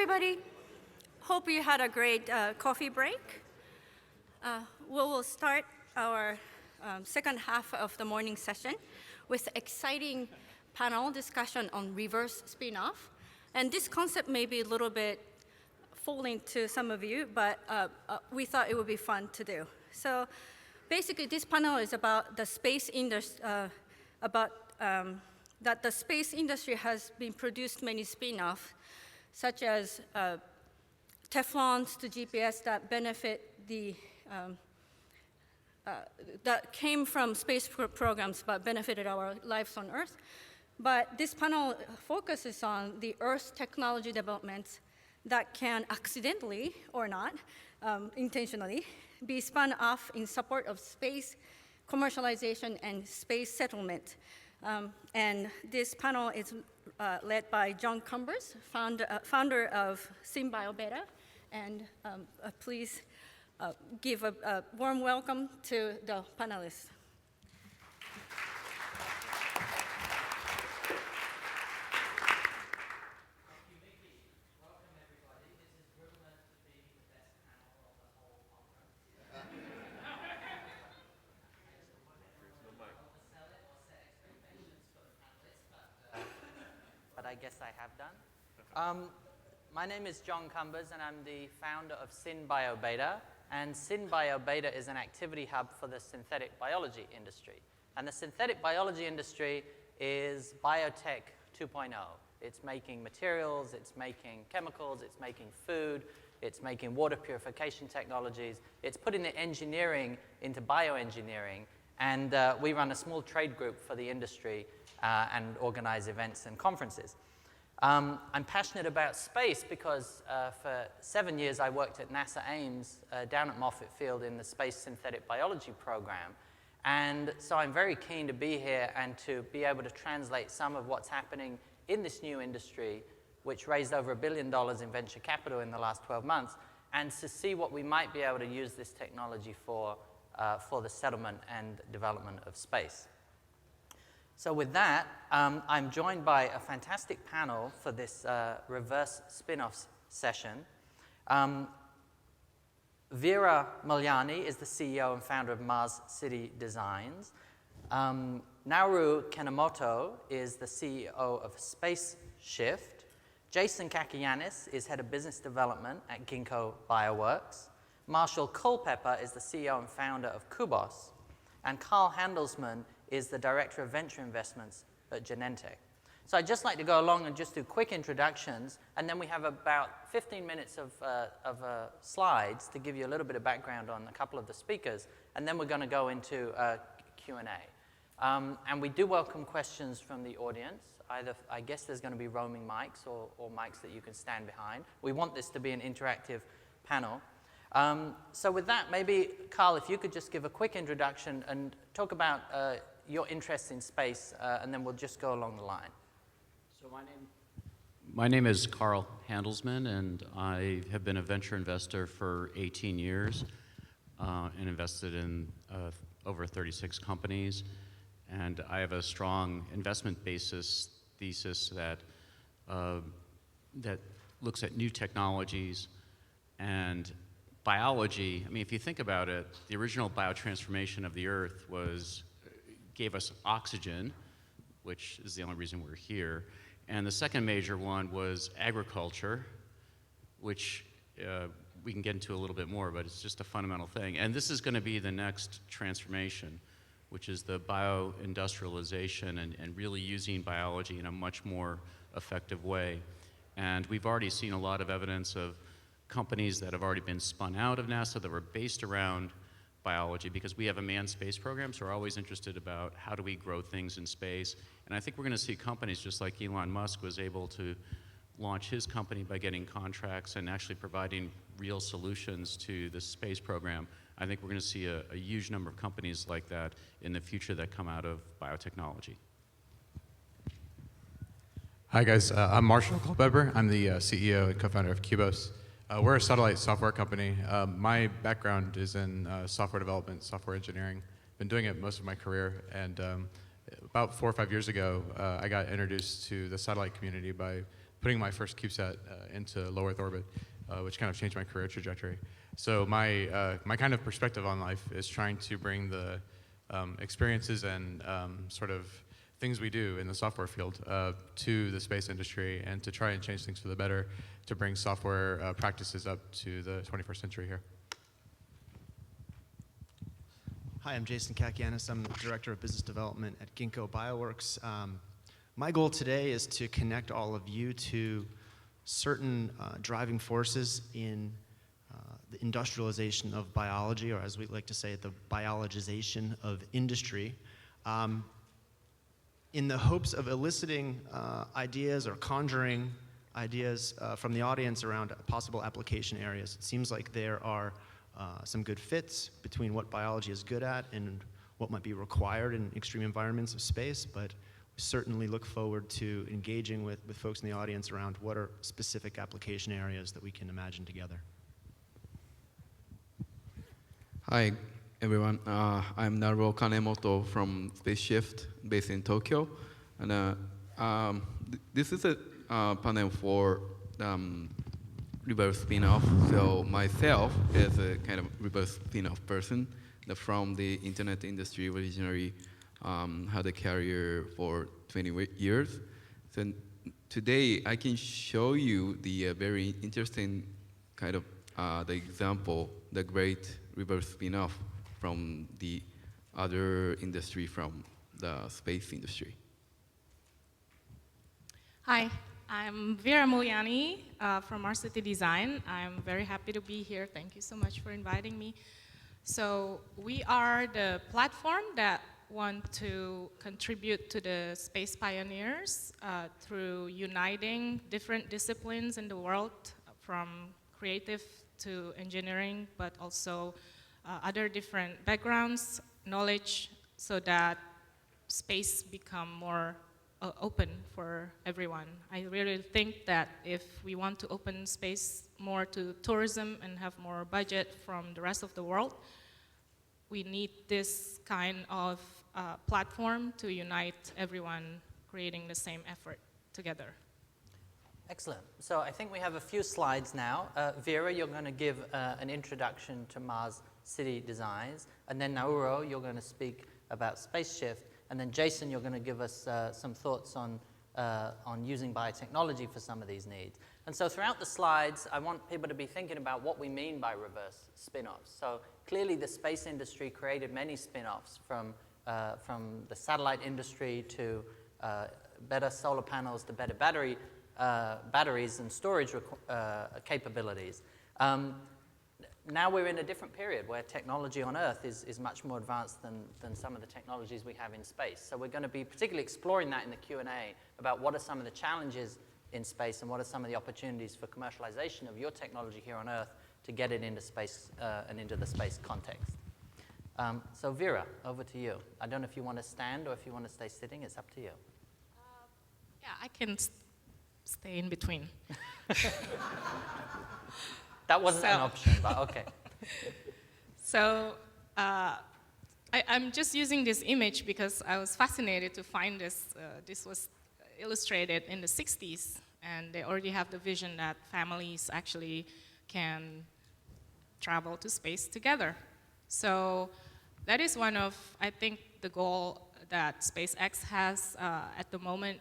everybody. Hope you had a great coffee break. We will start our second half of the morning session with exciting panel discussion on reverse spin-off. And this concept may be a little bit foreign to some of you, but we thought it would be fun to do. So basically, this panel is about the space industry, that the space industry has been produced many spin-offs, such as Teflons to GPS that benefit the, that came from space programs but benefited our lives on Earth. But this panel focuses on the Earth's technology developments that can accidentally or not, intentionally, be spun off in support of space commercialization and space settlement. And this panel is led by John Cumbers, founder of SynBioBeta. And please give a warm welcome to the panelists. I guess I have done. My name is John Cumbers, and I'm the founder of SynBioBeta. And SynBioBeta is an activity hub for the synthetic biology industry. And the synthetic biology industry is biotech 2.0. It's making materials, it's making chemicals, it's making food, it's making water purification technologies. It's putting the engineering into bioengineering. And we run a small trade group for the industry and organize events and conferences. I'm passionate about space because for 7 years I worked at NASA Ames down at Moffett Field in the Space Synthetic Biology program. And so I'm very keen to be here and to be able to translate some of what's happening in this new industry, which raised over $1 billion in venture capital in the last 12 months, and to see what we might be able to use this technology for the settlement and development of space. So with that, I'm joined by a fantastic panel for this reverse spin-offs session. Vera Mulyani is the CEO and founder of Mars City Designs. Naruo Kanemoto is the CEO of SpaceShift. Jason Kakoyiannis is head of business development at Ginkgo Bioworks. Marshall Culpepper is the CEO and founder of Kubos. And Carl Handelsman is the Director of Venture Investments at Genentech. So I'd just like to go along and just do quick introductions, and then we have about 15 minutes of slides to give you a little bit of background on a couple of the speakers, and then we're going to go into Q&A. And we do welcome questions from the audience. Either, I guess there's going to be roaming mics or mics that you can stand behind. We want this to be an interactive panel. So with that, maybe, Carl, if you could just give a quick introduction and talk about your interest in space, and then we'll just go along the line. So my name is Carl Handelsman, and I have been a venture investor for 18 years and invested in over 36 companies. And I have a strong investment thesis that looks at new technologies and biology. I mean, if you think about it, the original biotransformation of the Earth gave us oxygen, which is the only reason we're here. And the second major one was agriculture, which we can get into a little bit more, but it's just a fundamental thing. And this is going to be the next transformation, which is the bioindustrialization and really using biology in a much more effective way. And we've already seen a lot of evidence of companies that have already been spun out of NASA that were based around biology, because we have a manned space program, so we're always interested about how do we grow things in space. And I think we're going to see companies just like Elon Musk was able to launch his company by getting contracts and actually providing real solutions to the space program. I think we're going to see a huge number of companies like that in the future that come out of biotechnology. Hi guys, I'm Marshall Culpepper. I'm the CEO and co-founder of Kubos. We're a satellite software company. My background is in software development, software engineering. Been doing it most of my career, and about 4 or 5 years ago, I got introduced to the satellite community by putting my first CubeSat into low Earth orbit, which kind of changed my career trajectory. So my kind of perspective on life is trying to bring the experiences and sort of things we do in the software field to the space industry, and to try and change things for the better, to bring software practices up to the 21st century here. Hi, I'm Jason Kakoyiannis. I'm the Director of Business Development at Ginkgo Bioworks. My goal today is to connect all of you to certain driving forces in the industrialization of biology, or as we like to say, the biologization of industry, in the hopes of eliciting ideas or conjuring ideas from the audience around possible application areas. It seems like there are some good fits between what biology is good at and what might be required in extreme environments of space, but we certainly look forward to engaging with folks in the audience around what are specific application areas that we can imagine together. Hi, everyone. I'm Naruo Kanemoto from Spaceshift, based in Tokyo. And this is a panel for reverse spin-off. So myself is a kind of reverse spin-off person from the internet industry. Originally had a career for 20 years. So today I can show you the very interesting kind of the example, the great reverse spin-off from the other industry, from the space industry. Hi, I'm Vera Mulyani from Our City Design. I'm very happy to be here. Thank you so much for inviting me. So we are the platform that want to contribute to the space pioneers through uniting different disciplines in the world, from creative to engineering, but also other different backgrounds, knowledge, so that space become more open for everyone. I really think that if we want to open space more to tourism and have more budget from the rest of the world, we need this kind of platform to unite everyone, creating the same effort together. Excellent. So I think we have a few slides now. Vera, you're going to give an introduction to Mars City Designs, and then Naruo, you're going to speak about Spaceshift, and then Jason, you're going to give us some thoughts on using biotechnology for some of these needs. And so throughout the slides, I want people to be thinking about what we mean by reverse spin-offs. So clearly the space industry created many spin-offs, from the satellite industry to better solar panels to better batteries and storage capabilities. Now we're in a different period where technology on Earth is much more advanced than some of the technologies we have in space. So we're going to be particularly exploring that in the Q&A about what are some of the challenges in space and what are some of the opportunities for commercialization of your technology here on Earth to get it into space and into the space context. So Vera, over to you. I don't know if you want to stand or if you want to stay sitting. It's up to you. Yeah, I can stay in between. That wasn't an option, but okay. So I'm just using this image because I was fascinated to find this. This was illustrated in the 60s, and they already have the vision that families actually can travel to space together. So that is one of, I think, the goal that SpaceX has at the moment,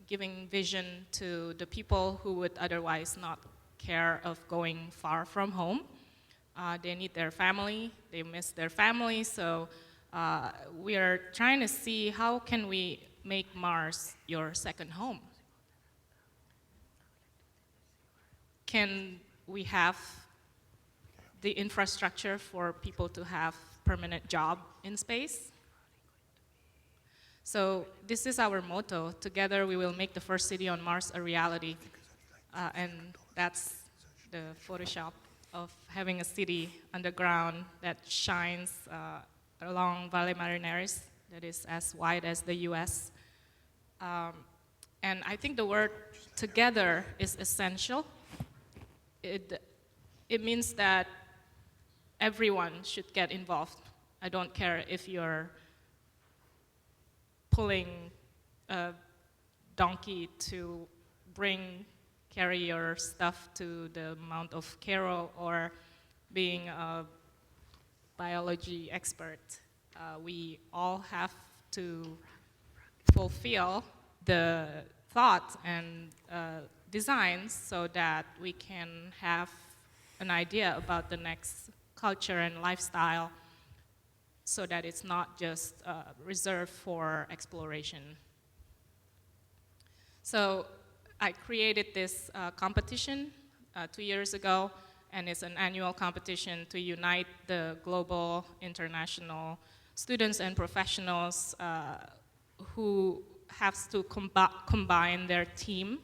giving vision to the people who would otherwise not care of going far from home. They need their family, they miss their family, so we are trying to see how can we make Mars your second home. Can we have the infrastructure for people to have permanent job in space? So this is our motto. Together we will make the first city on Mars a reality. And that's the Photoshop of having a city underground that shines along Valle Marineris, that is as wide as the US. And I think the word together is essential. It means that everyone should get involved. I don't care if you're pulling a donkey to bring carry your stuff to the Mount of Cairo or being a biology expert. We all have to fulfill the thought and designs so that we can have an idea about the next culture and lifestyle so that it's not just reserved for exploration. So I created this competition 2 years ago, and it's an annual competition to unite the global, international students and professionals who have to combine their team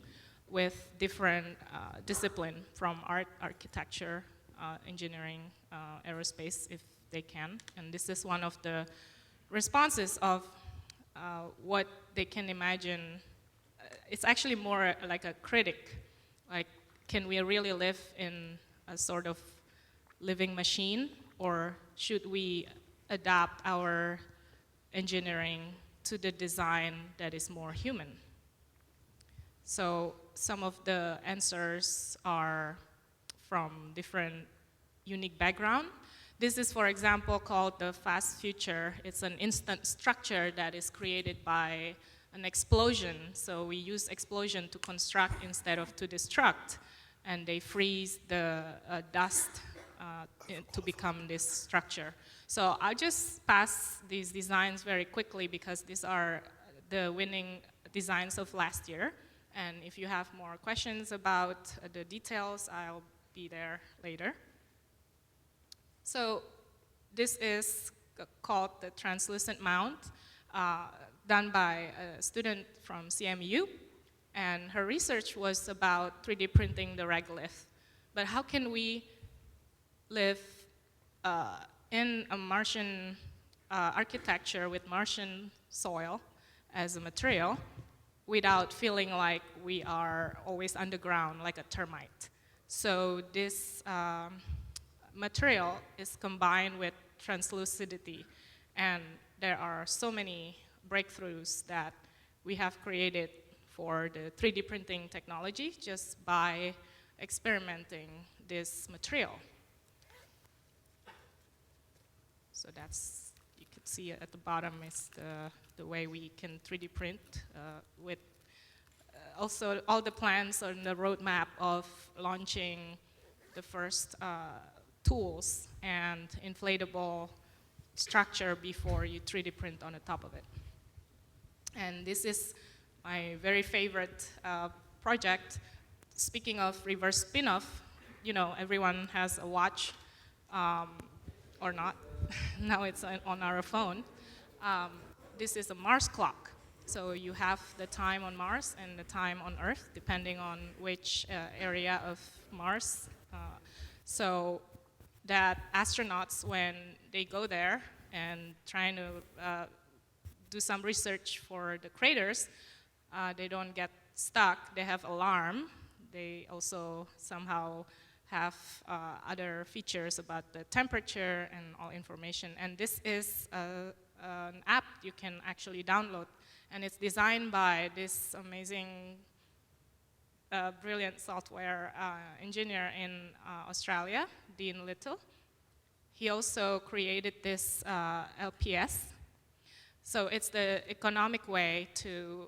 with different discipline from art, architecture, engineering, aerospace, if they can. And this is one of the responses of what they can imagine. It's actually more like a critic. Like, can we really live in a sort of living machine, or should we adapt our engineering to the design that is more human? So some of the answers are from different unique background. This is, for example, called the fast future. It's an instant structure that is created by an explosion. So we use explosion to construct instead of to destruct. And they freeze the dust to become this structure. So I'll just pass these designs very quickly because these are the winning designs of last year. And if you have more questions about the details, I'll be there later. So this is called the translucent mount, done by a student from CMU. And her research was about 3D printing the regolith. But how can we live in a Martian architecture with Martian soil as a material without feeling like we are always underground like a termite? So this material is combined with translucidity, and there are so many breakthroughs that we have created for the 3D printing technology just by experimenting this material. So that's, you can see at the bottom is the way we can 3D print with also all the plans on the roadmap of launching the first tools and inflatable structure before you 3D print on the top of it. And this is my very favorite project. Speaking of reverse spin-off, you know, everyone has a watch or not. Now it's on our phone. This is a Mars clock. So you have the time on Mars and the time on Earth, depending on which area of Mars. So that astronauts, when they go there and trying to do some research for the craters, they don't get stuck. They have alarm. They also somehow have other features about the temperature and all information. And this is an app you can actually download. And it's designed by this amazing, brilliant software engineer in Australia, Dean Little. He also created this LPS. So it's the economic way to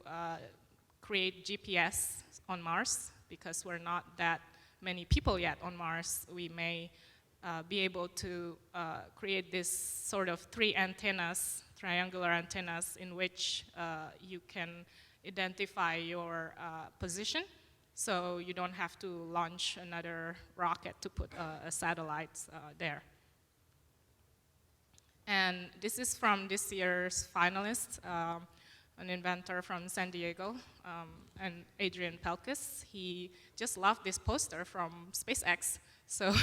create GPS on Mars, because we're not that many people yet on Mars. We may be able to create this sort of 3 antennas, triangular antennas, in which you can identify your position. So you don't have to launch another rocket to put a satellite there. And this is from this year's finalist, an inventor from San Diego, and Adrian Pelkis. He just loved this poster from SpaceX. So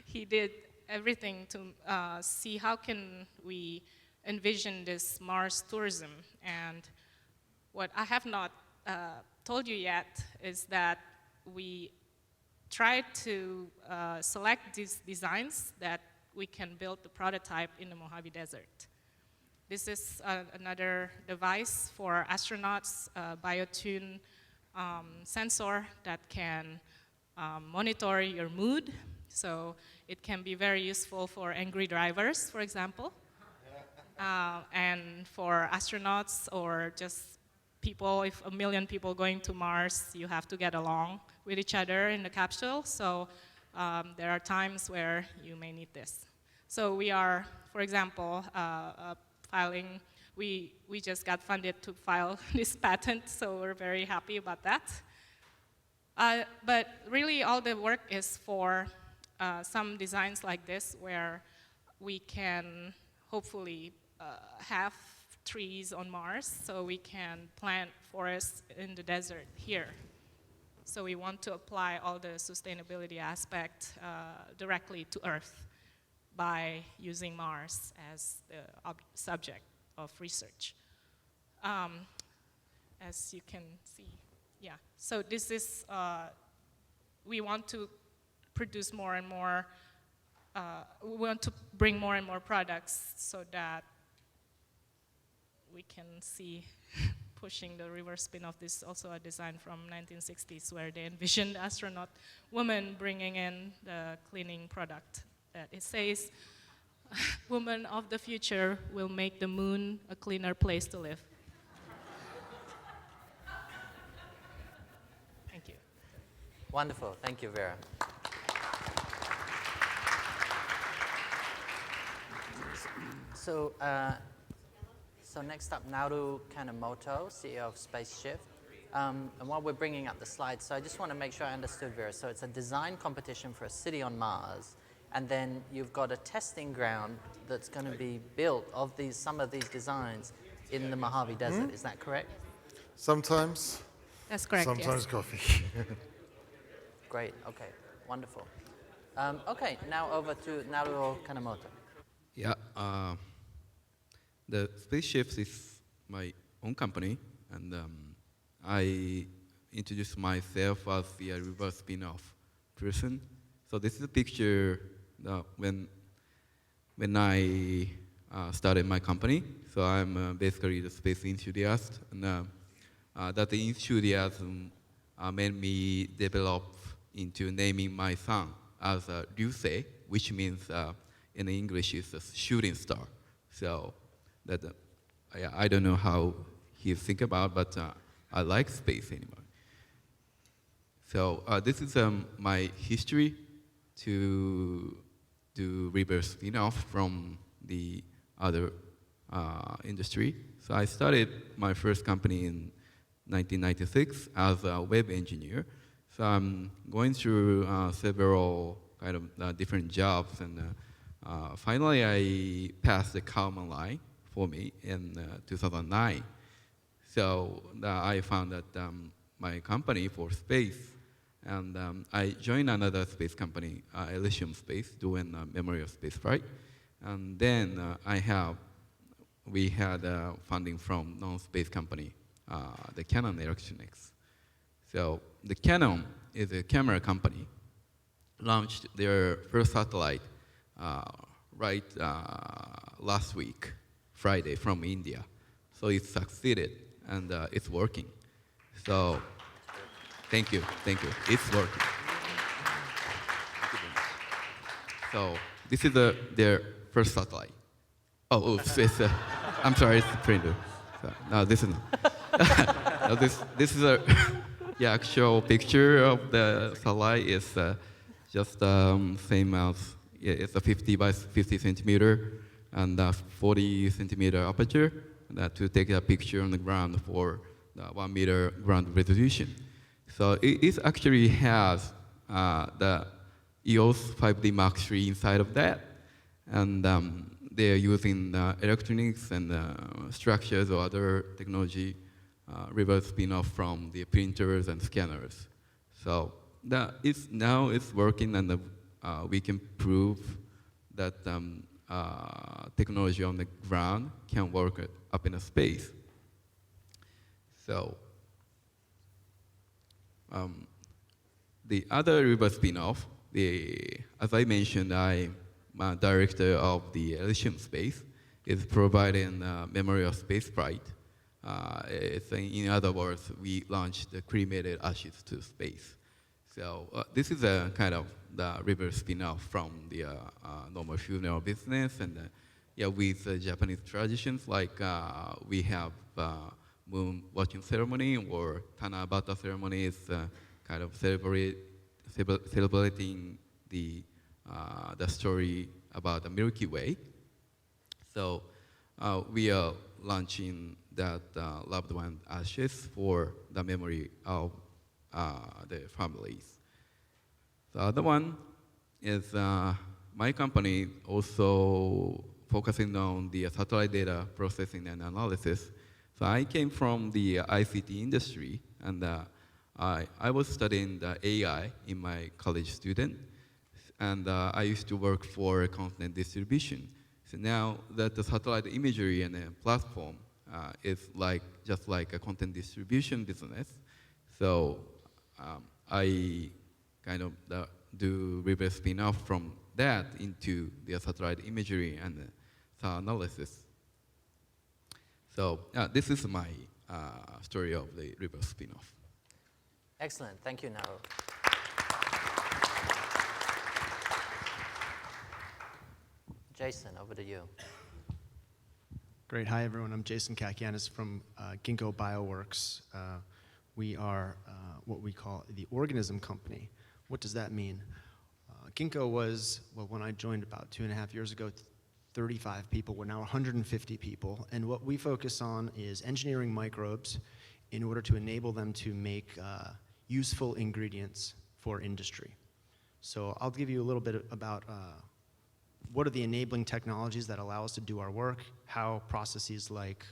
he did everything to see how can we envision this Mars tourism. And what I have not told you yet is that we tried to select these designs that we can build the prototype in the Mojave Desert. This is another device for astronauts, BioTune sensor that can monitor your mood. So it can be very useful for angry drivers, for example, and for astronauts or just people. If 1 million people going to Mars, you have to get along with each other in the capsule. So there are times where you may need this. So we are, for example, filing. We just got funded to file this patent, so we're very happy about that. But really, all the work is for some designs like this, where we can hopefully have trees on Mars, so we can plant forests in the desert here. So we want to apply all the sustainability aspect directly to Earth by using Mars as the subject of research. As you can see, yeah. So this is, we want to produce more and more, we want to bring more and more products so that we can see pushing the reverse spin-off. This is also a design from 1960s where they envisioned astronaut woman bringing in the cleaning product. That it says, women of the future will make the moon a cleaner place to live. Thank you. Wonderful. Thank you, Vera. So, so next up, Naruo Kanemoto, CEO of Spaceshift. And while we're bringing up the slides, so I just want to make sure I understood, Vera. So it's a design competition for a city on Mars, and then you've got a testing ground that's going to be built of some of these designs in the Mojave Desert. Is that correct? Sometimes. That's correct, Sometimes yes. coffee. Great. Okay. Wonderful. Okay. Now over to Naruo Kanemoto. Yeah, the Spaceshift is my own company, and I introduced myself as the reverse spin-off person. So this is a picture when I started my company. So I'm basically the space enthusiast, and that enthusiasm made me develop into naming my son as Ryusei, which means in English is a shooting star. So that I don't know how he think about, but I like space anyway. So this is my history to do reverse spin-off from the other industry. So I started my first company in 1996 as a web engineer. So I'm going through several kind of different jobs, and finally I passed the Kalman line for me in 2009. So I found that my company for space, and I joined another space company, Elysium Space, doing memorial space flight. And then we had funding from non-space company, the Canon Electronics. So the Canon is a camera company, launched their first satellite last week, Friday, from India. So it succeeded, and it's working. So thank you. It's working. So this is their first satellite. Oh, oops, I'm sorry, it's the printer. So, no, this is not. No, this is a actual picture of the satellite. It's just same as, it's a 50 by 50 centimeter and 40 centimeter aperture to take a picture on the ground for 1 meter ground resolution. So it actually has the EOS 5D Mark III inside of that, and they're using electronics and structures or other technology reverse spin-off from the printers and scanners. So now it's working, and we can prove that technology on the ground can work up in a space. So the other reverse spin-off, as I mentioned, I'm director of the Elysium Space, is providing memorial space flight in other words, we launched the cremated ashes to space. So this is a kind of the reverse spin-off from the normal funeral business, and yeah, with Japanese traditions, like we have moon watching ceremony or Tanabata ceremony is kind of celebrating the story about the Milky Way. So we are launching that loved one ashes for the memory of the families. The other one is my company also focusing on the satellite data processing and analysis. So I came from the ICT industry, and I was studying the AI in my college student, and I used to work for content distribution. So now that the satellite imagery and the platform is just like a content distribution business, so I kind of do reverse spin-off from that into the satellite imagery and the analysis. So this is my story of the reverse spin-off. Excellent. Thank you, Naruo. Jason, over to you. Great. Hi, everyone. I'm Jason Kakoyiannis from Ginkgo Bioworks. We are what we call the organism company. What does that mean? Ginkgo was, well, when I joined about 2.5 years ago, 35 people. We're now 150 people. And what we focus on is engineering microbes in order to enable them to make useful ingredients for industry. So I'll give you a little bit about what are the enabling technologies that allow us to do our work, how processes like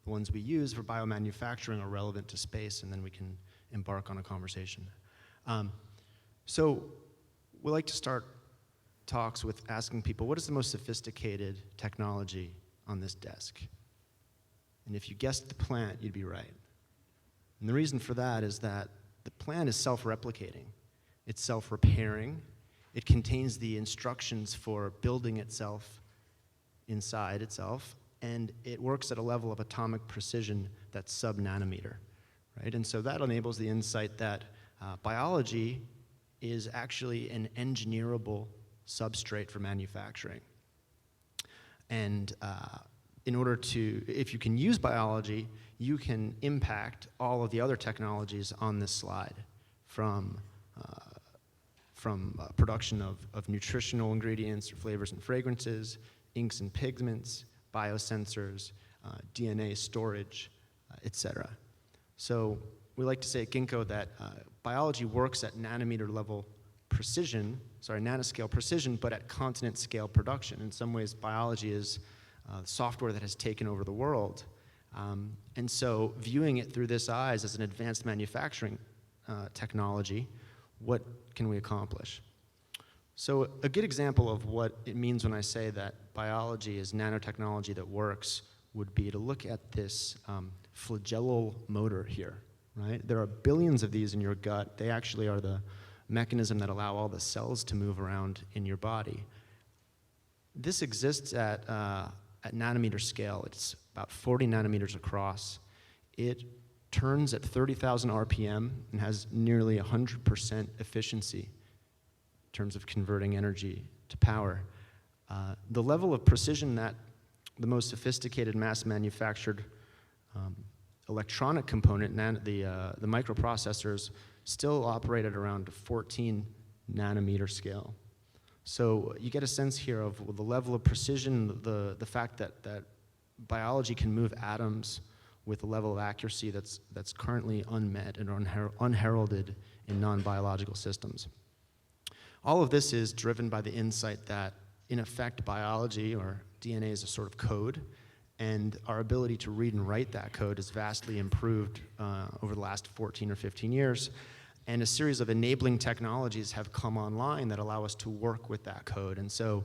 the ones we use for biomanufacturing are relevant to space, and then we can embark on a conversation. So we like to start talks with asking people, what is the most sophisticated technology on this desk? And if you guessed the plant, you'd be right. And the reason for that is that the plant is self-replicating. It's self-repairing. It contains the instructions for building itself inside itself, and it works at a level of atomic precision that's sub-nanometer, right? And so that enables the insight that biology is actually an engineerable substrate for manufacturing. And in order to, if you can use biology, you can impact all of the other technologies on this slide, from production of nutritional ingredients or flavors and fragrances, inks and pigments, biosensors, DNA storage, et cetera. So we like to say at Ginkgo that biology works at nanometer level precision, nanoscale precision, but at continent scale production. In some ways, biology is software that has taken over the world. And so viewing it through this eyes as an advanced manufacturing technology, what can we accomplish? So a good example of what it means when I say that biology is nanotechnology that works would be to look at this flagellal motor here, right? There are billions of these in your gut. They actually are the mechanism that allow all the cells to move around in your body. This exists at nanometer scale. It's about 40 nanometers across. It turns at 30,000 RPM and has nearly 100% efficiency in terms of converting energy to power. The level of precision that the most sophisticated mass-manufactured electronic component, the microprocessors, still operate at around 14 nanometer scale. So you get a sense here of the level of precision, the fact that biology can move atoms with a level of accuracy that's currently unmet and unheralded in non-biological systems. All of this is driven by the insight that, in effect, biology, or DNA, is a sort of code, and our ability to read and write that code has vastly improved over the last 14 or 15 years, and a series of enabling technologies have come online that allow us to work with that code. And so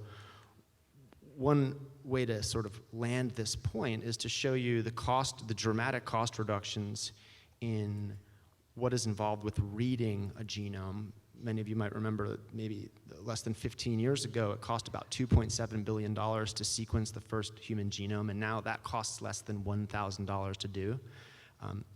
one way to sort of land this point is to show you the dramatic cost reductions in what is involved with reading a genome, many of you might remember that maybe less than 15 years ago, it cost about $2.7 billion to sequence the first human genome, and now that costs less than $1,000 to do.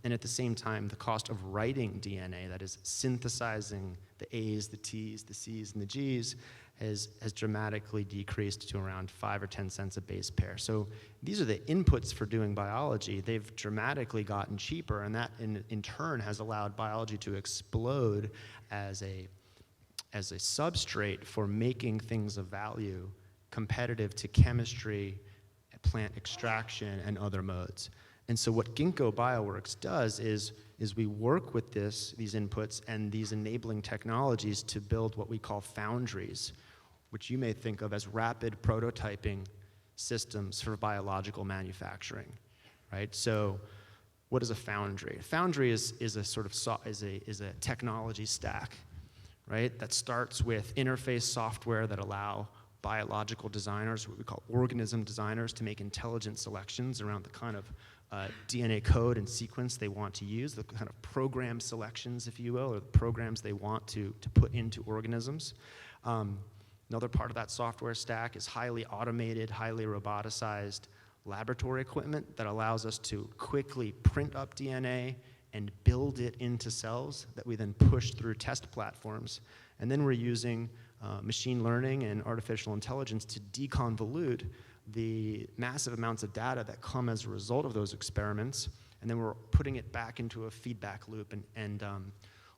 And at the same time, the cost of writing DNA, that is synthesizing the A's, the T's, the C's, and the G's, has dramatically decreased to around 5 or 10 cents a base pair. So these are the inputs for doing biology. They've dramatically gotten cheaper, and that in turn has allowed biology to explode as a substrate for making things of value competitive to chemistry, plant extraction, and other modes. And so what Ginkgo Bioworks does is we work with these inputs and these enabling technologies to build what we call foundries, which you may think of as rapid prototyping systems for biological manufacturing, right? So what is a foundry? A foundry is a sort of is a technology stack, right? That starts with interface software that allow biological designers, what we call organism designers, to make intelligent selections around the kind of DNA code and sequence they want to use, the kind of program selections, if you will, or the programs they want to put into organisms. Another part of that software stack is highly automated, highly roboticized laboratory equipment that allows us to quickly print up DNA and build it into cells that we then push through test platforms. And then we're using machine learning and artificial intelligence to deconvolute the massive amounts of data that come as a result of those experiments, and then we're putting it back into a feedback loop and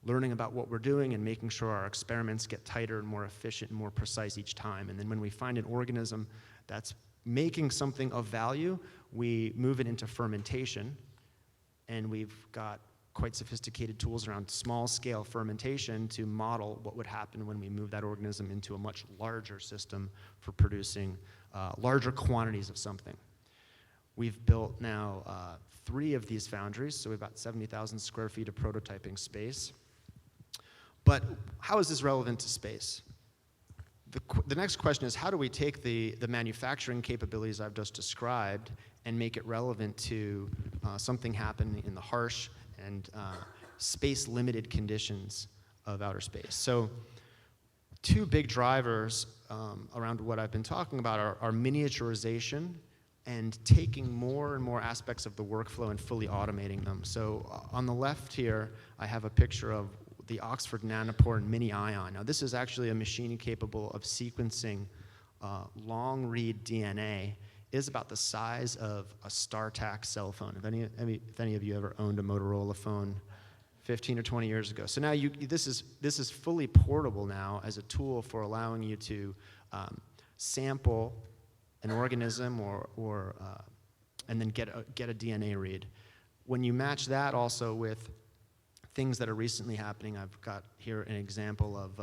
learning about what we're doing and making sure our experiments get tighter and more efficient and more precise each time. And then when we find an organism that's making something of value, we move it into fermentation, and we've got quite sophisticated tools around small-scale fermentation to model what would happen when we move that organism into a much larger system for producing larger quantities of something. We've built now 3 of these foundries, so we've got 70,000 square feet of prototyping space. But how is this relevant to space? The next question is, how do we take the manufacturing capabilities I've just described and make it relevant to something happening in the harsh and space-limited conditions of outer space? So 2 big drivers around what I've been talking about are miniaturization and taking more and more aspects of the workflow and fully automating them. So on the left here, I have a picture of the Oxford Nanopore and Mini Ion. Now this is actually a machine capable of sequencing long-read DNA. It is about the size of a StarTAC cell phone. If any of you ever owned a Motorola phone 15 or 20 years ago. So now this is fully portable now as a tool for allowing you to sample an organism and then get a DNA read. When you match that also with things that are recently happening, I've got here an example of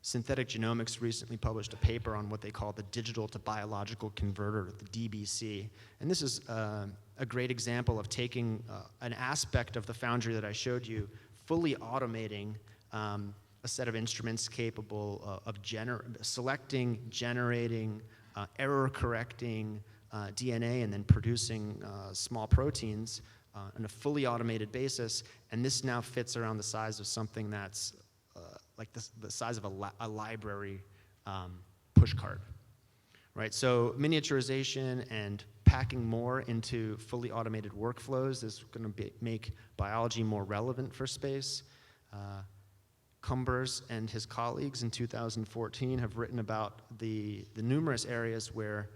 Synthetic Genomics recently published a paper on what they call the digital to biological converter, the DBC. And this is a great example of taking an aspect of the foundry that I showed you, fully automating a set of instruments capable of selecting, generating, error correcting DNA, and then producing small proteins on a fully automated basis. And this now fits around the size of something that's like the size of a library pushcart, right? So miniaturization and packing more into fully automated workflows is going to make biology more relevant for space. Cumbers and his colleagues in 2014 have written about the numerous areas where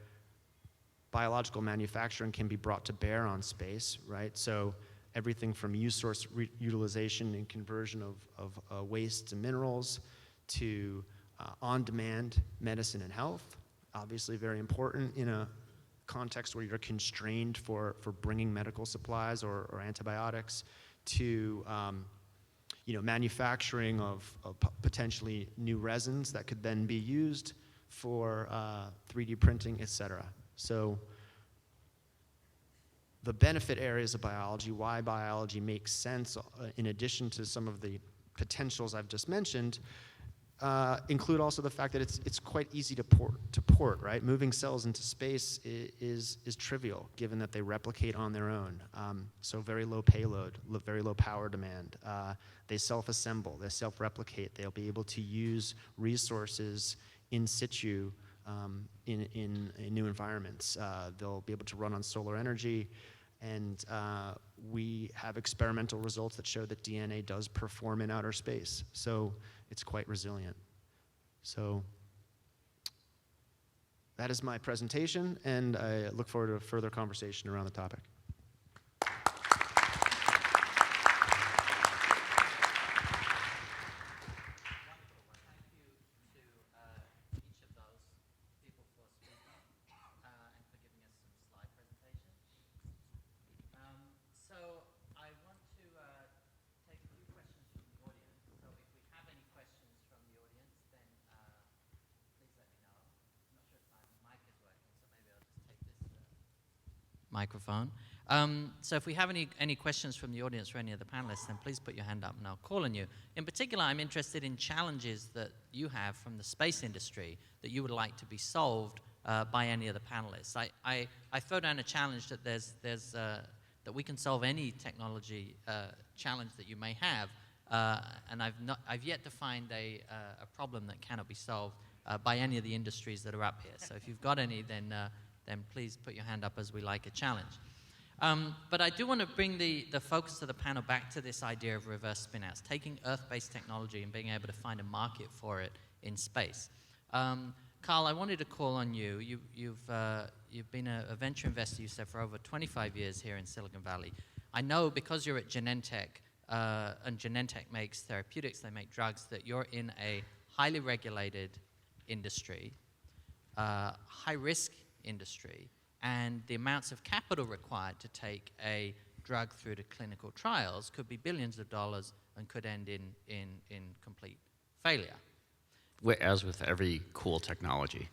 biological manufacturing can be brought to bear on space, right? So everything from resource utilization and conversion of wastes and minerals to on-demand medicine and health, obviously very important in a context where you're constrained for bringing medical supplies or antibiotics, to manufacturing of potentially new resins that could then be used for 3D printing, et cetera. So the benefit areas of biology, why biology makes sense in addition to some of the potentials I've just mentioned, include also the fact that it's quite easy to port, right? Moving cells into space is trivial, given that they replicate on their own. So very low payload, very low power demand. They self-assemble, they self-replicate. They'll be able to use resources in situ in new environments. They'll be able to run on solar energy. And we have experimental results that show that DNA does perform in outer space. So it's quite resilient. So that is my presentation, and I look forward to a further conversation around the topic. Microphone. So if we have any questions from the audience or any of the panelists, then please put your hand up and I'll call on you. In particular, I'm interested in challenges that you have from the space industry that you would like to be solved by any of the panelists. I throw down a challenge that that we can solve any technology challenge that you may have, and I've yet to find a problem that cannot be solved by any of the industries that are up here. So if you've got any, then please put your hand up, as we like a challenge. But I do want to bring the focus of the panel back to this idea of reverse spin-outs, taking Earth-based technology and being able to find a market for it in space. Carl, I wanted to call on you. You've been a venture investor, you said, for over 25 years here in Silicon Valley. I know because you're at Genentech, and Genentech makes therapeutics, they make drugs, that you're in a highly regulated industry, high-risk industry, and the amounts of capital required to take a drug through to clinical trials could be billions of dollars and could end in complete failure. As with every cool technology.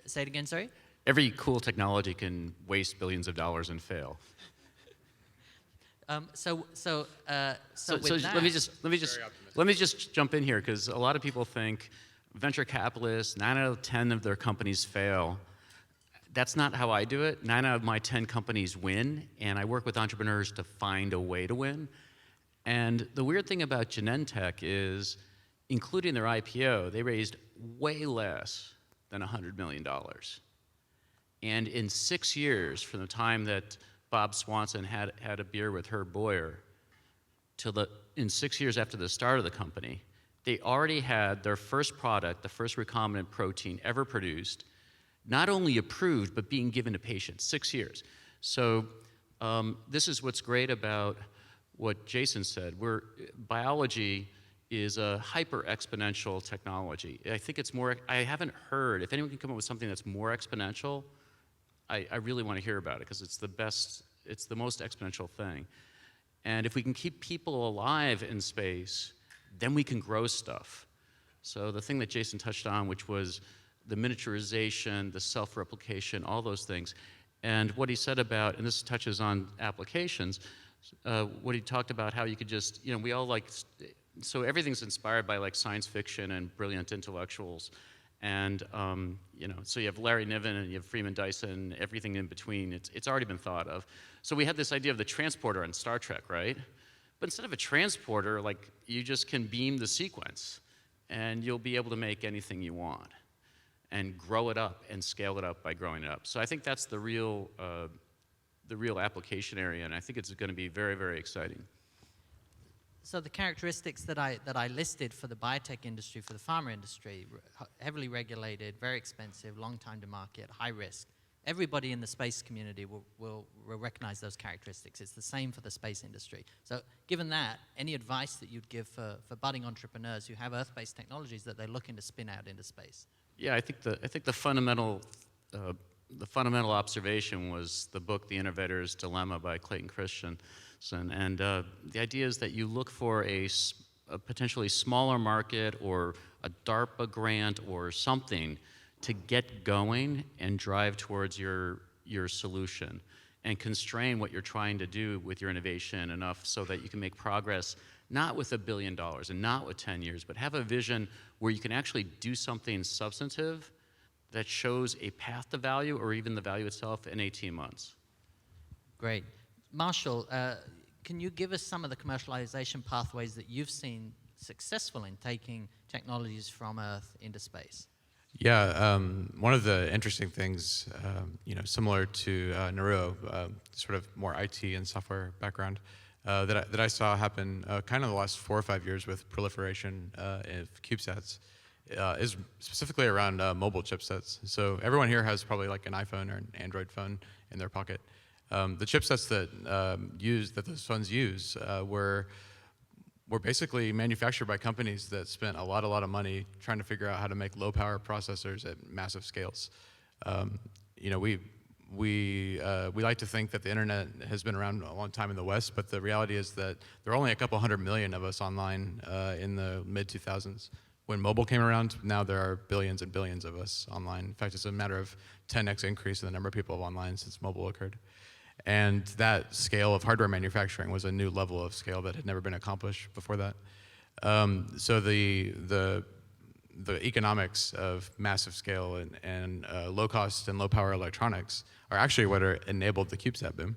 Say it again, sorry? Every cool technology can waste billions of dollars and fail. So let me just jump in here, because a lot of people think venture capitalists, 9 out of 10 of their companies fail. That's not how I do it. 9 out of my 10 companies win, and I work with entrepreneurs to find a way to win. And the weird thing about Genentech is, including their IPO, they raised way less than $100 million. And in 6 years, from the time that Bob Swanson had a beer with Herb Boyer, in 6 years after the start of the company, they already had their first product, the first recombinant protein ever produced, not only approved, but being given to patients. 6 years. So this is what's great about what Jason said. Biology is a hyper-exponential technology. I think it's more, I haven't heard, if anyone can come up with something that's more exponential, I really want to hear about it, because it's the best, it's the most exponential thing. And if we can keep people alive in space, then we can grow stuff. So the thing that Jason touched on, which was the miniaturization, the self-replication, all those things. And what he said about, and this touches on applications, what he talked about, how you could just, we all like, so everything's inspired by like science fiction and brilliant intellectuals. And, so you have Larry Niven and you have Freeman Dyson, everything in between, it's already been thought of. So we had this idea of the transporter on Star Trek, right? But instead of a transporter, like, you just can beam the sequence and you'll be able to make anything you want and grow it up and scale it up by growing it up. So I think that's the real application area, and I think it's going to be very, very exciting. So the characteristics that I listed for the biotech industry, for the pharma industry, heavily regulated, very expensive, long time to market, high risk. Everybody in the space community will recognize those characteristics. It's the same for the space industry. So given that, any advice that you'd give for budding entrepreneurs who have Earth-based technologies that they're looking to spin out into space? Yeah, I think the fundamental observation was the book The Innovator's Dilemma by Clayton Christensen, and the idea is that you look for a potentially smaller market or a DARPA grant or something to get going and drive towards your solution, and constrain what you're trying to do with your innovation enough so that you can make progress not with $1 billion and not with 10 years, but have a vision where you can actually do something substantive that shows a path to value or even the value itself in 18 months. Great. Marshall, can you give us some of the commercialization pathways that you've seen successful in taking technologies from Earth into space? Yeah, one of the interesting things, similar to Naruo, sort of more IT and software background, that I saw happen kind of the last 4 or 5 years with proliferation of CubeSats, is specifically around mobile chipsets. So everyone here has probably like an iPhone or an Android phone in their pocket. The chipsets that those phones use were basically manufactured by companies that spent a lot of money trying to figure out how to make low power processors at massive scales. We like to think that the internet has been around a long time in the West, but the reality is that there are only a couple 100 million of us online in the mid-2000s. When mobile came around, now there are billions and billions of us online. In fact, it's a matter of 10x increase in the number of people online since mobile occurred. And that scale of hardware manufacturing was a new level of scale that had never been accomplished before that. So the economics of massive scale and low cost and low power electronics are actually what enabled the CubeSat boom,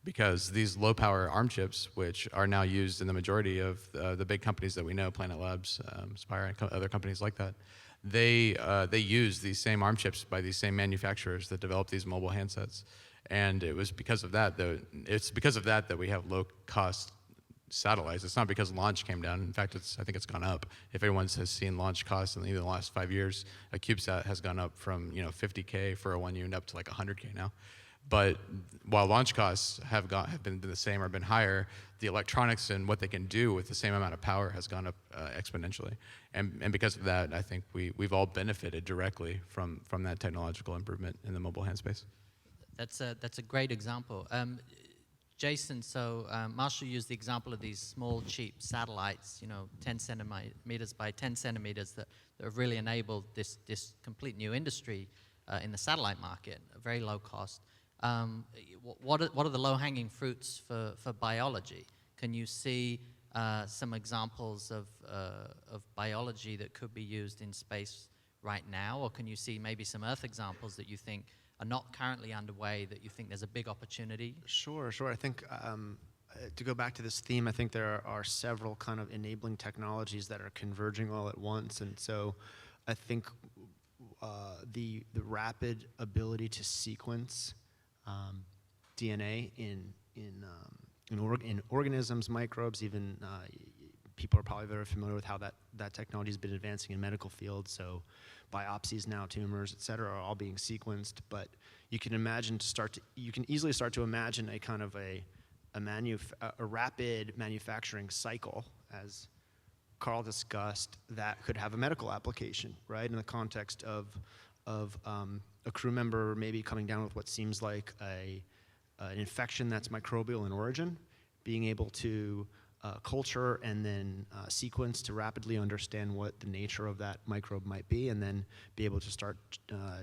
because these low power ARM chips, which are now used in the majority of the big companies that we know, Planet Labs, Spire, and other companies like that, they use these same ARM chips by these same manufacturers that develop these mobile handsets. And it was because of that, that we have low cost satellites. It's not because launch came down. In fact, I think it's gone up. If anyone has seen launch costs in even the last 5 years, a CubeSat has gone up from $50K for a 1 unit up to like $100K now. But while launch costs have been the same or been higher, the electronics and what they can do with the same amount of power has gone up exponentially. And because of that, I think we've all benefited directly from that technological improvement in the mobile hand space. That's a great example. Jason, so Marshall used the example of these small, cheap satellites, 10 centimeters by 10 centimeters that have really enabled this complete new industry in the satellite market, very low cost. What are the low-hanging fruits for biology? Can you see some examples of biology that could be used in space right now, or can you see maybe some Earth examples that you think are not currently underway that you think there's a big opportunity? Sure. I think to go back to this theme, I think there are several kind of enabling technologies that are converging all at once, and so I think the rapid ability to sequence DNA in organisms, microbes, even people are probably very familiar with how that technology has been advancing in medical fields. So biopsies now, tumors, et cetera, are all being sequenced. But you can easily start to imagine a kind of a rapid manufacturing cycle, as Carl discussed, that could have a medical application, right? In the context of a crew member maybe coming down with what seems like an infection that's microbial in origin, being able to culture and then sequence to rapidly understand what the nature of that microbe might be, and then be able to start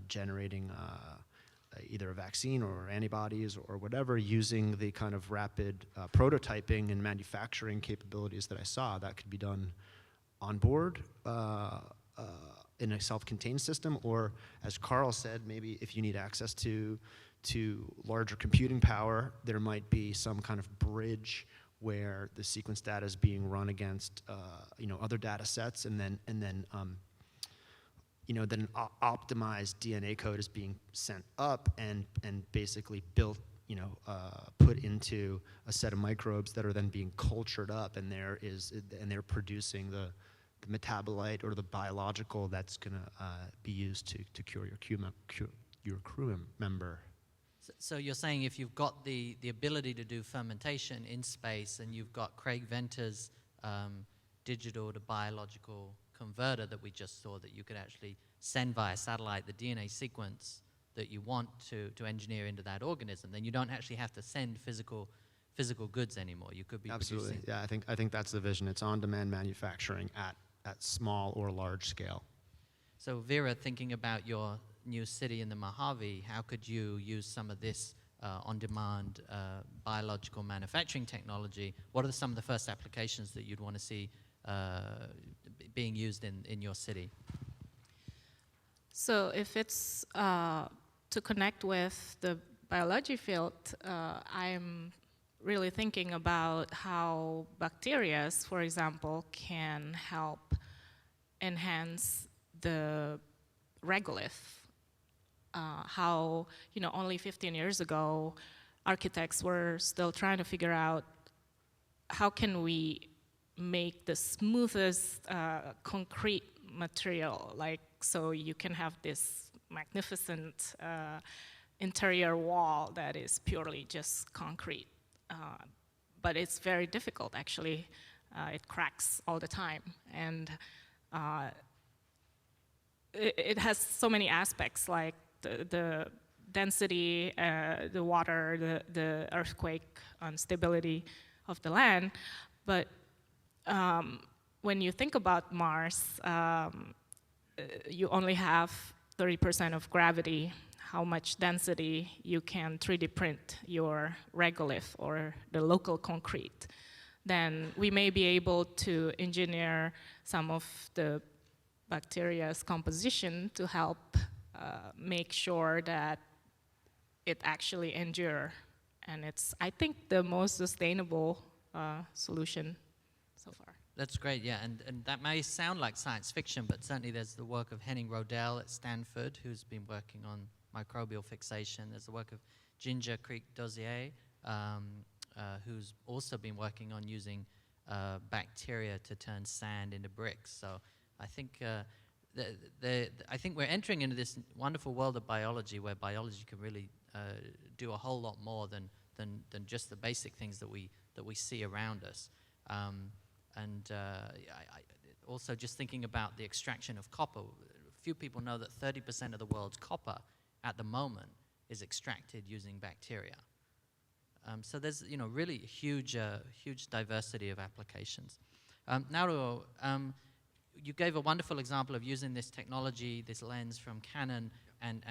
generating either a vaccine or antibodies or whatever, using the kind of rapid prototyping and manufacturing capabilities that I saw. That could be done on board in a self-contained system, or as Carl said, maybe if you need access to larger computing power, there might be some kind of bridge where the sequence data is being run against other data sets, and then optimized DNA code is being sent up and basically built, put into a set of microbes that are then being cultured up, and they're producing the metabolite or the biological that's going to be used to cure your crew member. So you're saying if you've got the ability to do fermentation in space, and you've got Craig Venter's digital to biological converter that we just saw, that you could actually send via satellite the DNA sequence that you want to engineer into that organism, then you don't actually have to send physical goods anymore. You could be Absolutely. producing. Yeah, I think that's the vision. It's on-demand manufacturing at small or large scale. So Vera, thinking about your new city in the Mojave, how could you use some of this on-demand biological manufacturing technology, what are some of the first applications that you'd want to see being used in your city? So if it's to connect with the biology field, I'm really thinking about how bacteria, for example, can help enhance the regolith. How, only 15 years ago, architects were still trying to figure out how can we make the smoothest concrete material, so you can have this magnificent interior wall that is purely just concrete. But it's very difficult, actually. It cracks all the time. And it has so many aspects, like the density, the water, the earthquake instability of the land. But when you think about Mars, you only have 30% of gravity, how much density you can 3D print your regolith or the local concrete. Then we may be able to engineer some of the bacteria's composition to help make sure that it actually endure. And it's, I think, the most sustainable solution so far. That's great, yeah, and that may sound like science fiction, but certainly there's the work of Henning Rodel at Stanford, who's been working on microbial fixation. There's the work of Ginger Creek Dozier, who's also been working on using bacteria to turn sand into bricks. So I think I think we're entering into this wonderful world of biology, where biology can really do a whole lot more than just the basic things that we see around us. Also just thinking about the extraction of copper, few people know that 30% of the world's copper at the moment is extracted using bacteria. So there's really huge diversity of applications. Naruo, you gave a wonderful example of using this technology, this lens from Canon, and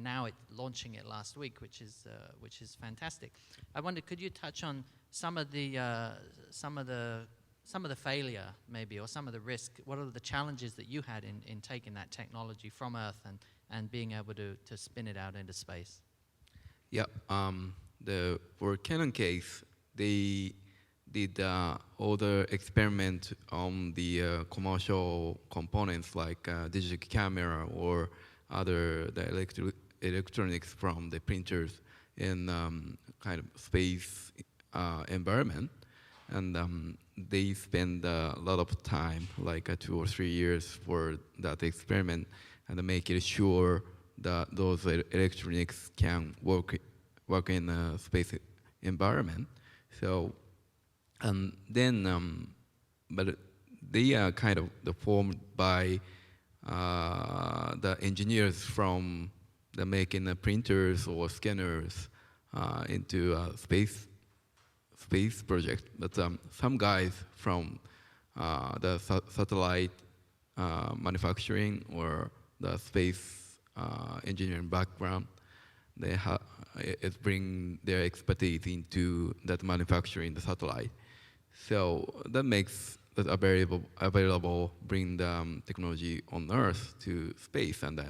now launching it last week, which is fantastic. I wondered, could you touch on some of the failure, maybe, or some of the risk? What are the challenges that you had in taking that technology from Earth and being able to spin it out into space? Yeah, for Canon case, they did all the experiment on the commercial components like digital camera or the electronics from the printers in kind of space environment. And they spend a lot of time, like 2 or 3 years for that experiment, and make it sure that those electronics can work in a space environment. So, and then, but they are kind of formed by the engineers from the making the printers or scanners into space project. But some guys from the satellite manufacturing or the space engineering background, they bring their expertise into that manufacturing the satellite. So that makes that available, bring the technology on Earth to space, and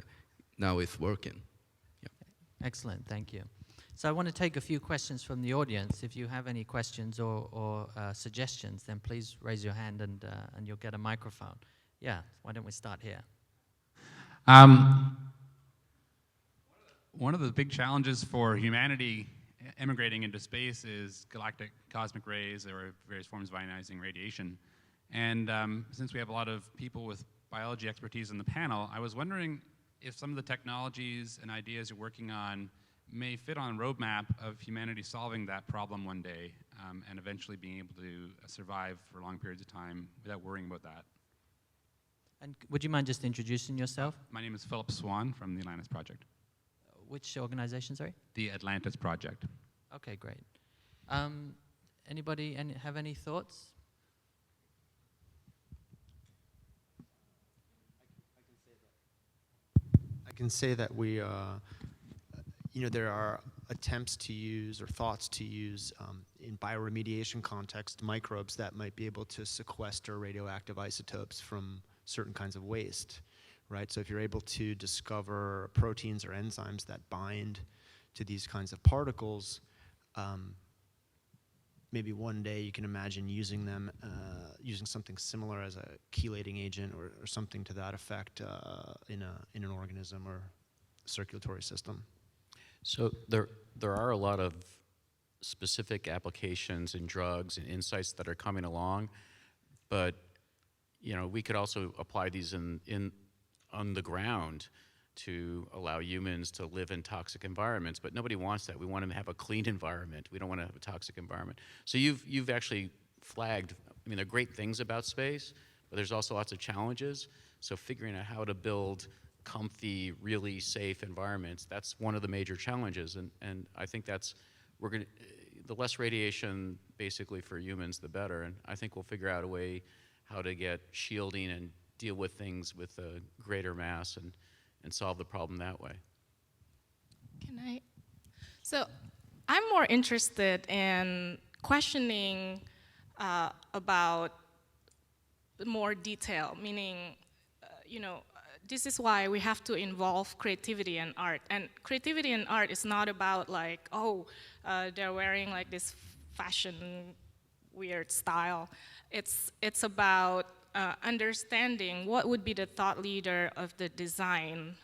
now it's working. Yeah. Excellent, thank you. So I want to take a few questions from the audience. If you have any questions or suggestions, then please raise your hand and you'll get a microphone. Yeah, why don't we start here? One of the big challenges for humanity emigrating into space is galactic cosmic rays or various forms of ionizing radiation. And since we have a lot of people with biology expertise in the panel, I was wondering if some of the technologies and ideas you're working on may fit on a roadmap of humanity solving that problem one day and eventually being able to survive for long periods of time without worrying about that. And would you mind just introducing yourself? My name is Philip Swan from the Atlantis Project. Which organization, sorry? The Atlantis Project. Okay, great. Anybody have any thoughts? I can say that we, there are attempts to use or thoughts to use in bioremediation context microbes that might be able to sequester radioactive isotopes from certain kinds of waste, right? So if you're able to discover proteins or enzymes that bind to these kinds of particles, maybe one day you can imagine using them, using something similar as a chelating agent or something to that effect in an organism or circulatory system. So there are a lot of specific applications in drugs and insights that are coming along, but we could also apply these on the ground to allow humans to live in toxic environments, but nobody wants that. We want them to have a clean environment. We don't want to have a toxic environment. So you've actually flagged, there are great things about space, but there's also lots of challenges. So figuring out how to build comfy, really safe environments, that's one of the major challenges. And I think the less radiation basically for humans, the better. And I think we'll figure out a way how to get shielding and deal with things with a greater mass and solve the problem that way. So I'm more interested in questioning about more detail, meaning, this is why we have to involve creativity and art. And creativity and art is not about like, they're wearing like this fashion weird style. It's about understanding what would be the thought leader of the design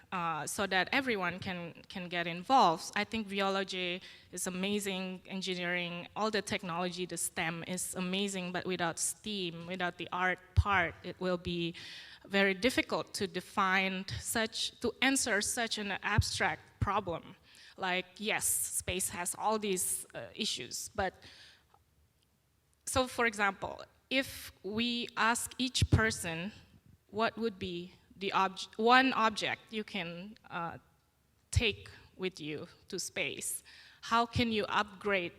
so that everyone can get involved. I think biology is amazing, engineering, all the technology, the STEM is amazing, but without STEAM, without the art part, it will be very difficult to to answer such an abstract problem. Like, yes, space has all these issues, but so for example, if we ask each person what would be the one object you can take with you to space, how can you upgrade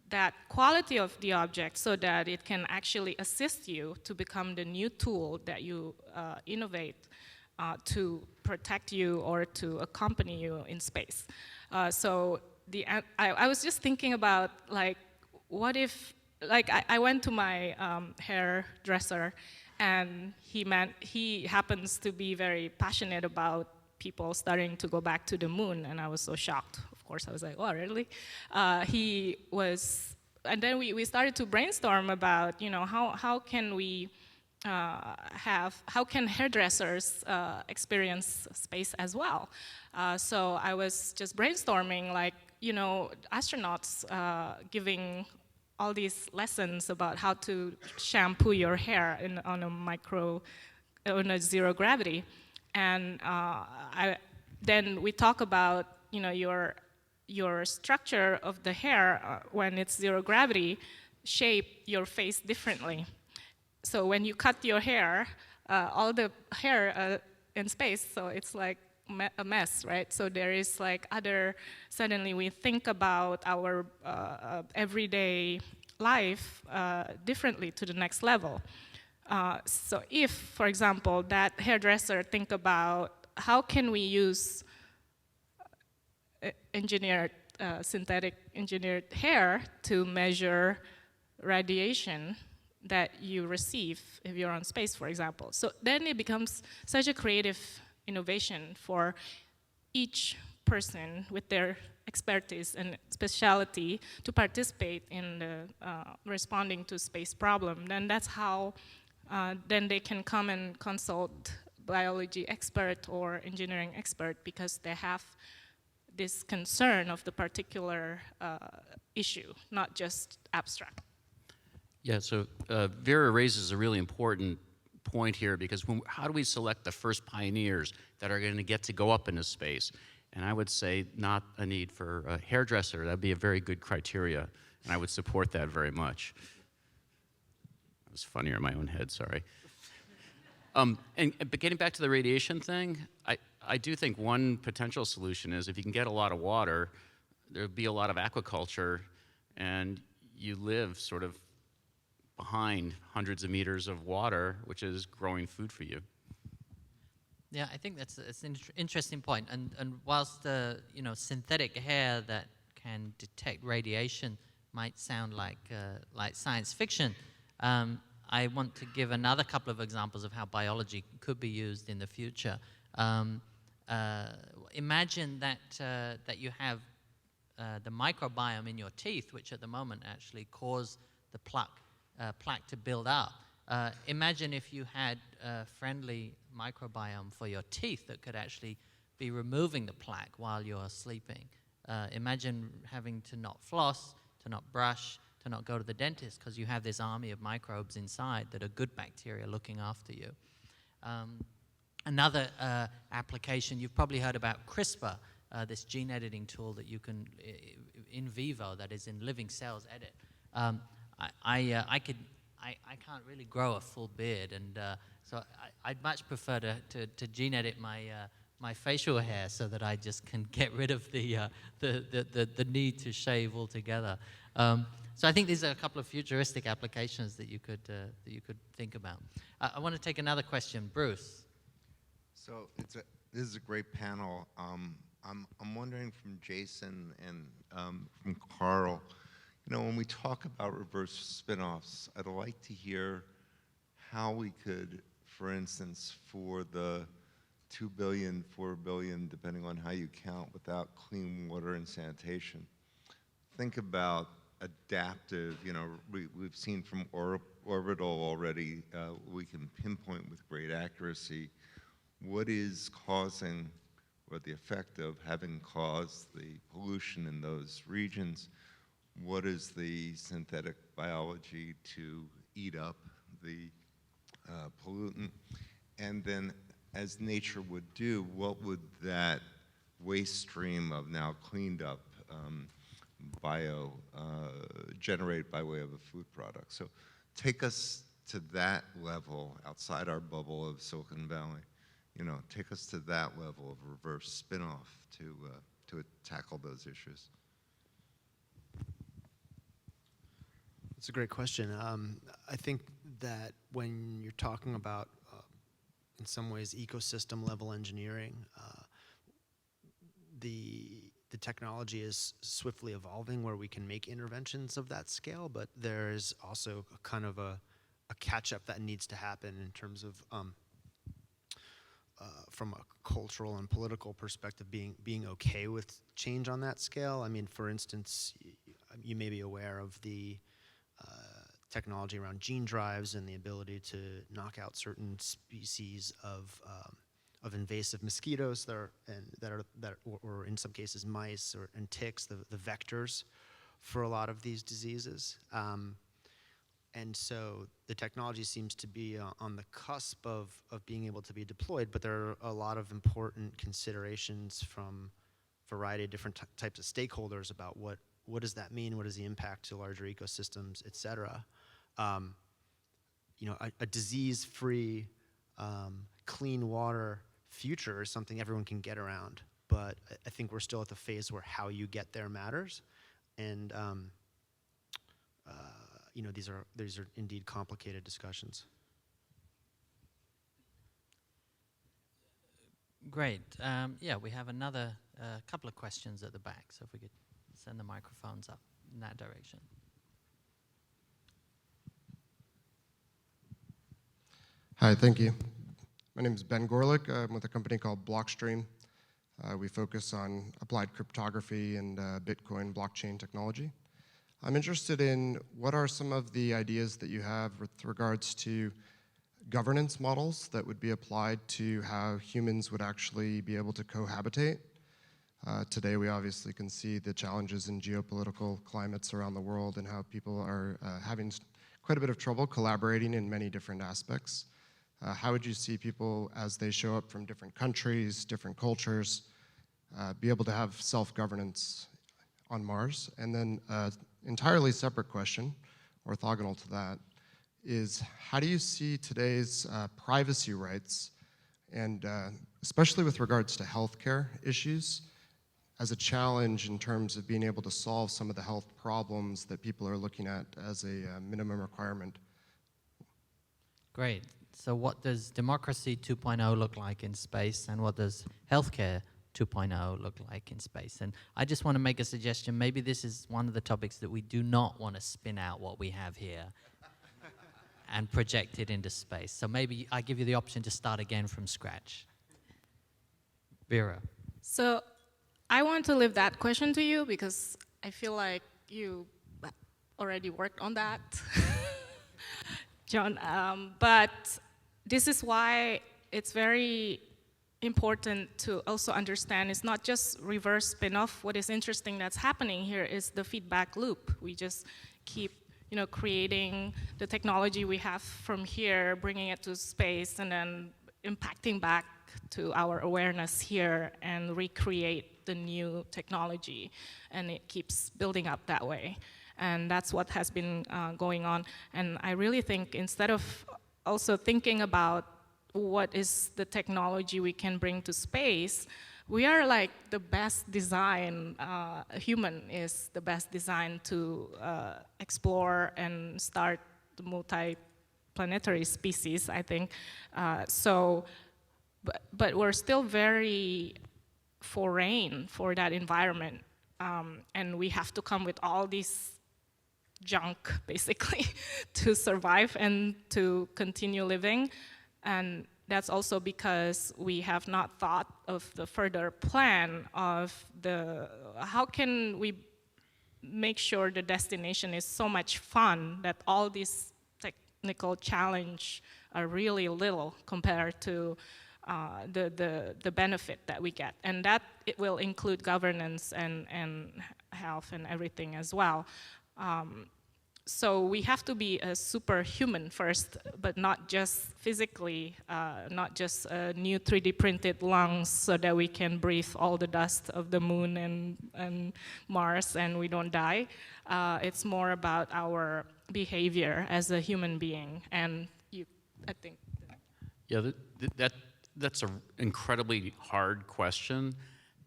that quality of the object so that it can actually assist you to become the new tool that you innovate to protect you or to accompany you in space? So I was just thinking about like, what if, like I went to my hairdresser and he happens to be very passionate about people starting to go back to the moon, and I was so shocked. Of course, I was like, oh, really? And then we started to brainstorm about, how can we how can hairdressers experience space as well? So I was just brainstorming, like, astronauts giving all these lessons about how to shampoo your hair on a zero gravity. And then we talk about, your structure of the hair when it's zero gravity shape your face differently. So when you cut your hair, all the hair in space, so it's like a mess, right? So there is like suddenly we think about our everyday life differently to the next level. So if, for example, that hairdresser think about how can we use synthetic engineered hair to measure radiation that you receive if you're on space, for example. So then it becomes such a creative innovation for each person with their expertise and specialty to participate in the responding to space problem. Then that's how then they can come and consult biology expert or engineering expert because they have this concern of the particular issue, not just abstract. Yeah, so Vera raises a really important point here because how do we select the first pioneers that are going to get to go up into space? And I would say not a need for a hairdresser. That would be a very good criteria, and I would support that very much. That was funnier in my own head, sorry. But getting back to the radiation thing, I do think one potential solution is if you can get a lot of water, there'll be a lot of aquaculture, and you live sort of behind hundreds of meters of water, which is growing food for you. Yeah, I think that's an interesting point. And whilst the synthetic hair that can detect radiation might sound like science fiction. I want to give another couple of examples of how biology could be used in the future. Imagine that you have the microbiome in your teeth, which at the moment actually cause the plaque to build up. Imagine if you had a friendly microbiome for your teeth that could actually be removing the plaque while you're sleeping. Imagine having to not floss, to not brush, to not go to the dentist because you have this army of microbes inside that are good bacteria looking after you. Another application, you've probably heard about CRISPR, this gene editing tool that you can, in vivo, that is in living cells, edit. I can't really grow a full beard, and so I'd much prefer to gene edit my facial hair so that I just can get rid of the need to shave altogether. So I think these are a couple of futuristic applications that you could think about. I want to take another question, Bruce. So this is a great panel. I'm wondering from Jason and from Carl, you know, when we talk about reverse spin-offs, I'd like to hear how we could, for instance, for the 2 billion, 4 billion, depending on how you count, without clean water and sanitation, think about adaptive, you know, we've seen from orbital already, we can pinpoint with great accuracy what is causing, or the effect of having caused the pollution in those regions. What is the synthetic biology to eat up the pollutant? And then, as nature would do, what would that waste stream of now cleaned up bio generate by way of a food product? So take us to that level outside our bubble of Silicon Valley. You know, take us to that level of reverse spin-off to tackle those issues. That's a great question. I think that when you're talking about, in some ways, ecosystem level engineering, the technology is swiftly evolving where we can make interventions of that scale, but there's also a kind of a catch-up that needs to happen in terms of from a cultural and political perspective, being okay with change on that scale. I mean, for instance, you may be aware of the technology around gene drives and the ability to knock out certain species of invasive mosquitoes or in some cases mice and ticks, the vectors for a lot of these diseases. And so the technology seems to be on the cusp of being able to be deployed, but there are a lot of important considerations from a variety of different types of stakeholders about what does that mean, what is the impact to larger ecosystems, et cetera. You know, a disease-free, clean water future is something everyone can get around, but I think we're still at the phase where how you get there matters, and you know, these are indeed complicated discussions. Great. Yeah, we have another couple of questions at the back, so if we could send the microphones up in that direction. Hi, thank you. My name is Ben Gorelick. I'm with a company called Blockstream. We focus on applied cryptography and Bitcoin blockchain technology. I'm interested in what are some of the ideas that you have with regards to governance models that would be applied to how humans would actually be able to cohabitate. Today we obviously can see the challenges in geopolitical climates around the world and how people are having quite a bit of trouble collaborating in many different aspects. How would you see people, as they show up from different countries, different cultures, be able to have self-governance on Mars? And then entirely separate question, orthogonal to that, is how do you see today's privacy rights, and especially with regards to healthcare issues, as a challenge in terms of being able to solve some of the health problems that people are looking at as a minimum requirement? Great. So what does democracy 2.0 look like in space, and what does healthcare 2.0 look like in space? And I just want to make a suggestion. Maybe this is one of the topics that we do not want to spin out what we have here and project it into space. So maybe I give you the option to start again from scratch. Vera. So I want to leave that question to you because I feel like you already worked on that, John. But this is why it's very important to also understand it's not just reverse spin-off. What is interesting that's happening here is the feedback loop. We just keep creating the technology we have from here, bringing it to space, and then impacting back to our awareness here and recreate the new technology. And it keeps building up that way. And that's what has been going on. And I really think instead of also thinking about what is the technology we can bring to space, we are like the best design, human is the best design to explore and start the multi-planetary species, I think. But we're still very foreign for that environment. And we have to come with all these junk, basically, to survive and to continue living. And that's also because we have not thought of the further plan of how can we make sure the destination is so much fun that all these technical challenge are really little compared to the benefit that we get. And that it will include governance and health and everything as well. So we have to be a superhuman first, but not just physically, not just new 3D printed lungs so that we can breathe all the dust of the moon and Mars and we don't die. It's more about our behavior as a human being. And I think. Yeah, that's an incredibly hard question.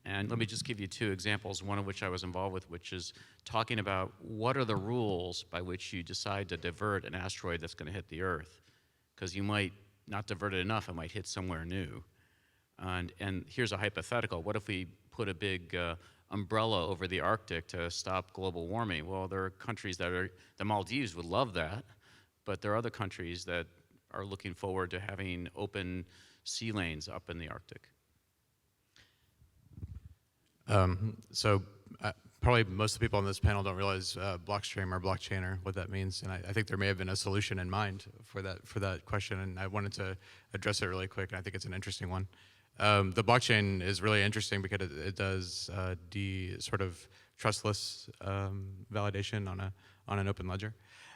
And let me just give you two examples, one of which I was involved with, which is talking about what are the rules by which you decide to divert an asteroid that's going to hit the Earth. Because you might not divert it enough, it might hit somewhere new. And here's a hypothetical. What if we put a big umbrella over the Arctic to stop global warming? Well, there are countries the Maldives would love that, but there are other countries that are looking forward to having open sea lanes up in the Arctic. Probably most of the people on this panel don't realize blockstream or blockchain or what that means, and I think there may have been a solution in mind for that question, and I wanted to address it really quick, and I think it's an interesting one. The blockchain is really interesting because it does sort of trustless validation on an open ledger.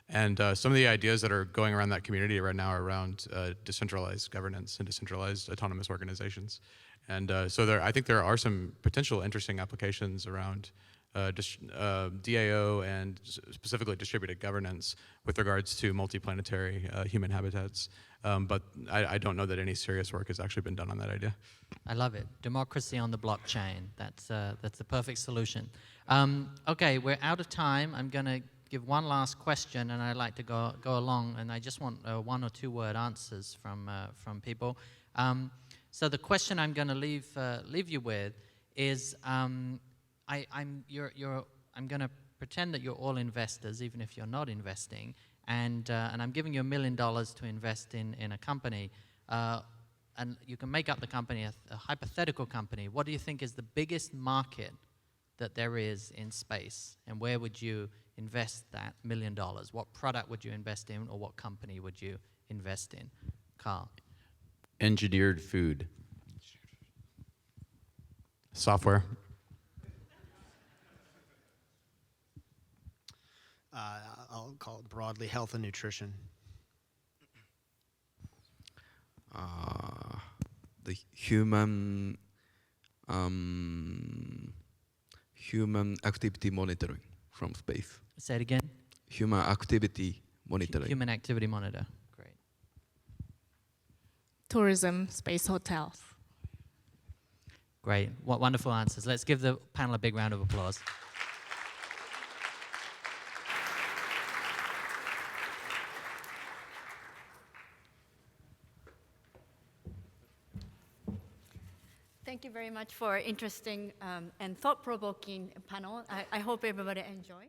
And some of the ideas that are going around that community right now are around decentralized governance and decentralized autonomous organizations. And I think there are some potential interesting applications around DAO and specifically distributed governance with regards to multiplanetary human habitats. But I don't know that any serious work has actually been done on that idea. I love it. Democracy on the blockchain. That's the perfect solution. Okay, we're out of time. I'm going to give one last question, and I'd like to go along, and I just want 1 or 2 word answers from people. So the question I'm going to leave you with is, I'm going to pretend that you're all investors, even if you're not investing, and I'm giving you $1 million to invest in a company, and you can make up the company a hypothetical company. What do you think is the biggest market that there is in space, and where would you invest that $1 million? What product would you invest in, or what company would you invest in? Carl. Engineered food. Software. I'll call it broadly health and nutrition. The human activity monitoring from space. Say it again. Human activity monitoring. Human activity monitor. Great. Tourism, space hotels. Great. What wonderful answers. Let's give the panel a big round of applause. Thank you very much for interesting and thought-provoking panel. I hope everybody enjoy.